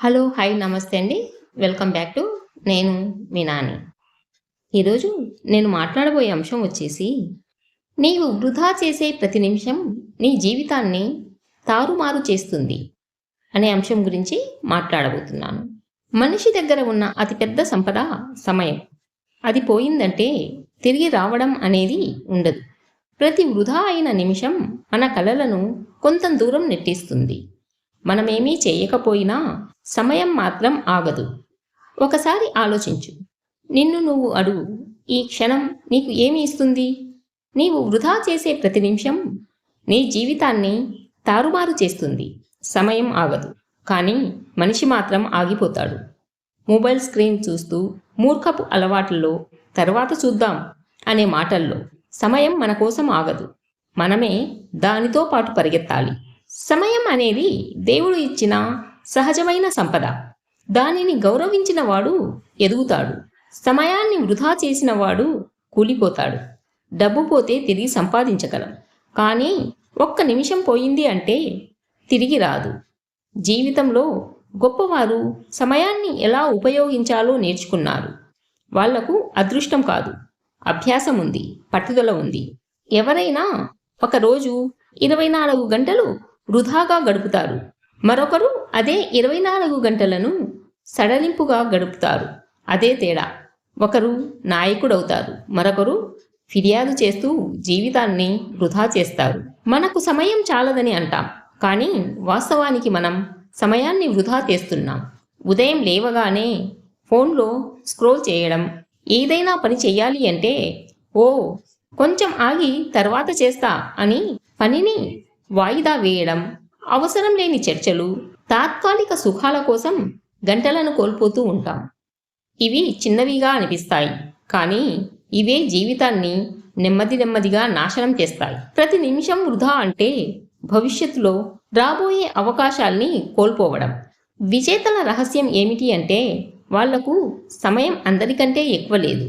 Hello! Hi! నమస్తే అండి. Welcome back to నేను మీ నాని. ఈరోజు నేను మాట్లాడబోయే అంశం వచ్చేసి, నీవు వృధా చేసే ప్రతి నిమిషం నీ జీవితాన్ని తారుమారు చేస్తుంది అనే అంశం గురించి మాట్లాడబోతున్నాను. మనిషి దగ్గర ఉన్న అతిపెద్ద సంపద సమయం. అది పోయిందంటే తిరిగి రావడం అనేది ఉండదు. ప్రతి వృధా అయిన నిమిషం మన కలలను కొంత దూరం నెట్టిస్తుంది. మనమేమీ చేయకపోయినా సమయం మాత్రం ఆగదు. ఒకసారి ఆలోచించు. నిన్ను నువ్వు అడుగు. ఈ క్షణం నీకు ఏమి ఇస్తుంది? నీవు వృధా చేసే ప్రతి నిమిషం నీ జీవితాన్ని తారుమారు చేస్తుంది. సమయం ఆగదు. కానీ మనిషి మాత్రం ఆగిపోతాడు. మొబైల్ స్క్రీన్ చూస్తూ, మూర్ఖపు అలవాట్లలో, తర్వాత చూద్దాం అనే మాటల్లో సమయం మన కోసం ఆగదు. మనమే దానితో పాటు పరిగెత్తాలి. సమయం అనేది దేవుడు ఇచ్చిన సహజమైన సంపద. దానిని గౌరవించిన వాడు ఎదుగుతాడు. సమయాన్ని వృధా చేసిన వాడు కూలిపోతాడు. డబ్బు పోతే తిరిగి సంపాదించగలం, కానీ ఒక్క నిమిషం పోయింది అంటే తిరిగి రాదు. జీవితంలో గొప్పవారు సమయాన్ని ఎలా ఉపయోగించాలో నేర్చుకున్నారు. వాళ్లకు అదృష్టం కాదు, అభ్యాసం ఉంది, పట్టుదల ఉంది. ఎవరైనా ఒకరోజు 24 గంటలు వృధాగా గడుపుతారు. మరొకరు అదే 24 గంటలను సడలింపుగా గడుపుతారు. అదే తేడా. ఒకరు నాయకుడవుతారు, మరొకరు ఫిర్యాదు చేస్తూ జీవితాన్ని వృధా చేస్తారు. మనకు సమయం చాలదని అంటాం, కానీ వాస్తవానికి మనం సమయాన్ని వృధా చేస్తున్నాం. ఉదయం లేవగానే ఫోన్లో స్క్రోల్ చేయడం, ఏదైనా పని చెయ్యాలి అంటే కొంచెం ఆగి తర్వాత చేస్తా అని పనిని వాయిదా వేయడం, అవసరం లేని చర్చలు, తాత్కాలిక సుఖాల కోసం గంటలను కోల్పోతూ ఉంటాం. ఇవి చిన్నవిగా అనిపిస్తాయి, కానీ ఇవే జీవితాన్ని నెమ్మదిగా నాశనం చేస్తాయి. ప్రతి నిమిషం వృధా అంటే భవిష్యత్తులో రాబోయే అవకాశాల్ని కోల్పోవడం. విజేతల రహస్యం ఏమిటి అంటే వాళ్లకు సమయం అందరికంటే ఎక్కువ లేదు,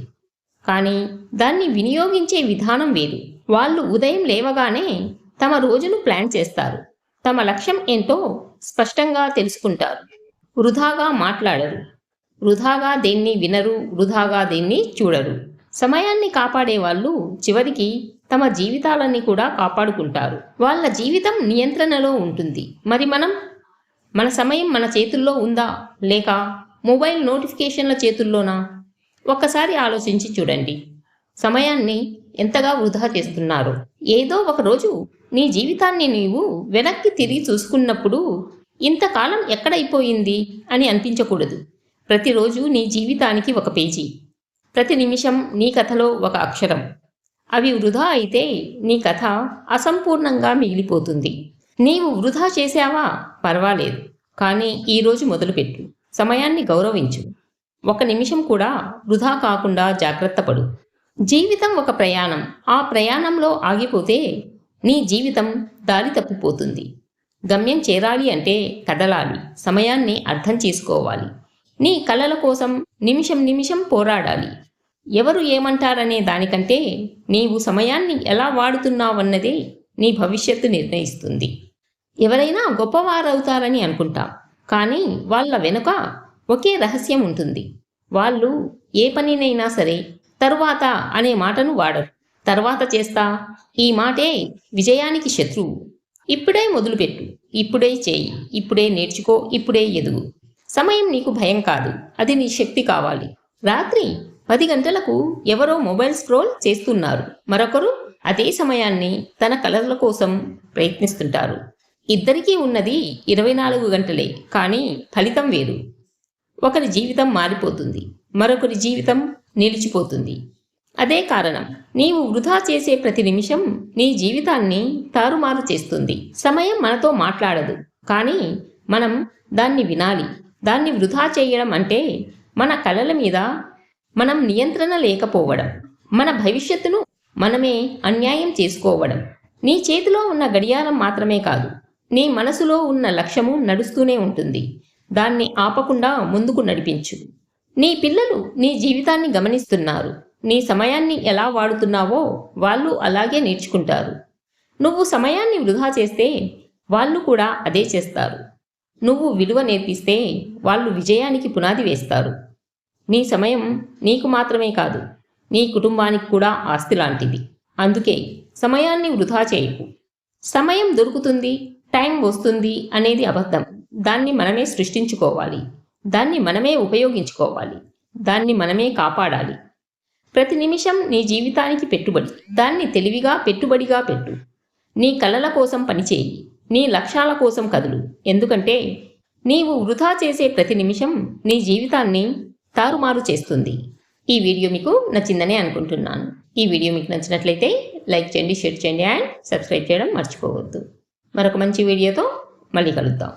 కానీ దాన్ని వినియోగించే విధానం వేరు. వాళ్ళు ఉదయం లేవగానే తమ రోజును ప్లాన్ చేస్తారు. తమ లక్ష్యం ఏంటో స్పష్టంగా తెలుసుకుంటారు. వృధాగా మాట్లాడరు, వృధాగా దేన్ని వినరు, వృధాగా దేన్ని చూడరు. సమయాన్ని కాపాడే వాళ్ళు చివరికి తమ జీవితాలన్నీ కూడా కాపాడుకుంటారు. వాళ్ళ జీవితం నియంత్రణలో ఉంటుంది. మరి మన సమయం మన చేతుల్లో ఉందా, లేక మొబైల్ నోటిఫికేషన్ల చేతుల్లోనా? ఒక్కసారి ఆలోచించి చూడండి. సమయాన్ని ఎంతగా వృధా చేస్తున్నారో. ఏదో ఒకరోజు నీ జీవితాన్ని నీవు వెనక్కి తిరిగి చూసుకున్నప్పుడు ఇంతకాలం ఎక్కడైపోయింది అని అనిపించకూడదు. ప్రతిరోజు నీ జీవితానికి ఒక పేజీ, ప్రతి నిమిషం నీ కథలో ఒక అక్షరం. అవి వృధా అయితే నీ కథ అసంపూర్ణంగా మిగిలిపోతుంది. నీవు వృధా చేశావా? పర్వాలేదు, కానీ ఈరోజు మొదలుపెట్టు. సమయాన్ని గౌరవించు. ఒక నిమిషం కూడా వృధా కాకుండా జాగ్రత్త పడు. జీవితం ఒక ప్రయాణం. ఆ ప్రయాణంలో ఆగిపోతే నీ జీవితం దారి తప్పిపోతుంది. గమ్యం చేరాలి అంటే కదలాలి. సమయాన్ని అర్థం చేసుకోవాలి. నీ కలల కోసం నిమిషం పోరాడాలి. ఎవరు ఏమంటారనే దానికంటే నీవు సమయాన్ని ఎలా వాడుతున్నావన్నదే నీ భవిష్యత్తు నిర్ణయిస్తుంది. ఎవరైనా గొప్పవారవుతారని అనుకుంటాం, కానీ వాళ్ళ వెనుక ఒకే రహస్యం ఉంటుంది. వాళ్ళు ఏ పనినైనా సరే తరువాత అనే మాటను వాడరు. తర్వాత చేస్తా, ఈ మాటే విజయానికి శత్రువు. ఇప్పుడే మొదలుపెట్టు, ఇప్పుడే చేయి, ఇప్పుడే నేర్చుకో, ఇప్పుడే ఎదుగు. సమయం నీకు భయం కాదు, అది నీ శక్తి కావాలి. రాత్రి 10 గంటలకు ఎవరో మొబైల్ స్క్రోల్ చేస్తున్నారు, మరొకరు అదే సమయాన్ని తన కలల కోసం ప్రయత్నిస్తుంటారు. ఇద్దరికీ ఉన్నది 24 గంటలే, కానీ ఫలితం వేరు. ఒకరి జీవితం మారిపోతుంది, మరొకరి జీవితం నిలిచిపోతుంది. అదే కారణం, నీవు వృధా చేసే ప్రతి నిమిషం నీ జీవితాన్ని తారుమారు చేస్తుంది. సమయం మనతో మాట్లాడదు, కానీ మనం దాన్ని వినాలి. దాన్ని వృధా చేయడం అంటే మన కలల మీద మనం నియంత్రణ లేకపోవడం, మన భవిష్యత్తును మనమే అన్యాయం చేసుకోవడం. నీ చేతిలో ఉన్న గడియారం మాత్రమే కాదు, నీ మనసులో ఉన్న లక్ష్యము నడుస్తూనే ఉంటుంది. దాన్ని ఆపకుండా ముందుకు నడిపించు. నీ పిల్లలు నీ జీవితాన్ని గమనిస్తున్నారు. నీ సమయాన్ని ఎలా వాడుతున్నావో వాళ్ళు అలాగే నేర్చుకుంటారు. నువ్వు సమయాన్ని వృధా చేస్తే వాళ్ళు కూడా అదే చేస్తారు. నువ్వు విలువ నేర్పిస్తే వాళ్ళు విజయానికి పునాది వేస్తారు. నీ సమయం నీకు మాత్రమే కాదు, నీ కుటుంబానికి కూడా ఆస్తి లాంటిది. అందుకే సమయాన్ని వృధా చేయకు. సమయం దొరుకుతుంది, టైం వస్తుంది అనేది అబద్ధం. దాన్ని మనమే సృష్టించుకోవాలి, దాన్ని మనమే ఉపయోగించుకోవాలి, దాన్ని మనమే కాపాడాలి. ప్రతి నిమిషం నీ జీవితానికి పెట్టుబడి. దాన్ని తెలివిగా పెట్టుబడిగా పెట్టు. నీ కలల కోసం పనిచేయి, నీ లక్ష్యాల కోసం కదులు. ఎందుకంటే నీవు వృధా చేసే ప్రతి నిమిషం నీ జీవితాన్ని తారుమారు చేస్తుంది. ఈ వీడియో మీకు నచ్చిందనే అనుకుంటున్నాను. ఈ వీడియో మీకు నచ్చినట్లయితే లైక్ చేయండి, షేర్ చేయండి అండ్ సబ్స్క్రైబ్ చేయడం మర్చిపోవద్దు. మరొక మంచి వీడియోతో మళ్ళీ కలుద్దాం.